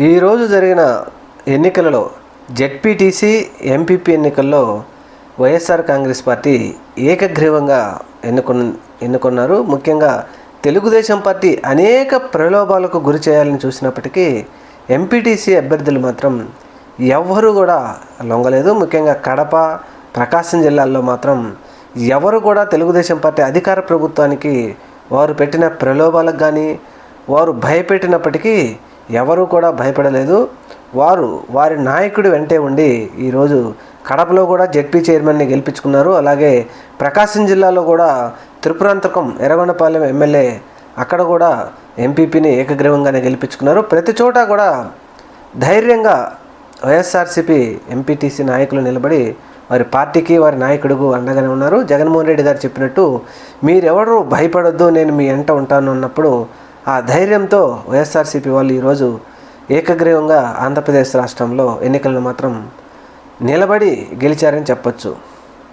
ఈరోజు జరిగిన ఎన్నికలలో జెడ్పీటీసీ ఎంపీపీ ఎన్నికల్లో వైఎస్ఆర్ కాంగ్రెస్ పార్టీ ఏకగ్రీవంగా ఎన్నుకున్నారు. ముఖ్యంగా తెలుగుదేశం పార్టీ అనేక ప్రలోభాలకు గురి చేయాలని చూసినప్పటికీ ఎంపీటీసీ అభ్యర్థులు మాత్రం ఎవరు కూడా లొంగలేదు. ముఖ్యంగా కడప, ప్రకాశం జిల్లాల్లో మాత్రం ఎవరు కూడా తెలుగుదేశం పార్టీ అధికార ప్రభుత్వానికి వారు పెట్టిన ప్రలోభాలకు కానీ వారు భయపెట్టినప్పటికీ ఎవరు కూడా భయపడలేదు. వారి నాయకుడి వెంటే ఉండి ఈరోజు కడపలో కూడా జెడ్పీ చైర్మన్ని గెలిపించుకున్నారు. అలాగే ప్రకాశం జిల్లాలో కూడా త్రిపురాంతకం ఎర్రగొండపాలెం ఎమ్మెల్యే అక్కడ కూడా ఎంపీపీని ఏకగ్రీవంగానే గెలిపించుకున్నారు. ప్రతి చోట కూడా ధైర్యంగా వైఎస్ఆర్సీపీ ఎంపీటీసీ నాయకులు నిలబడి వారి పార్టీకి వారి నాయకుడికి అండగానే ఉన్నారు. జగన్మోహన్ రెడ్డి గారు చెప్పినట్టు మీరెవరు భయపడొద్దు, నేను మీ వెంట ఉంటాను అన్నప్పుడు ఆ ధైర్యంతో వైఎస్ఆర్సీపీ వాళ్ళు ఈరోజు ఏకగ్రీవంగా ఆంధ్రప్రదేశ్ రాష్ట్రంలో ఎన్నికలను మాత్రం నిలబడి గెలిచారని చెప్పొచ్చు.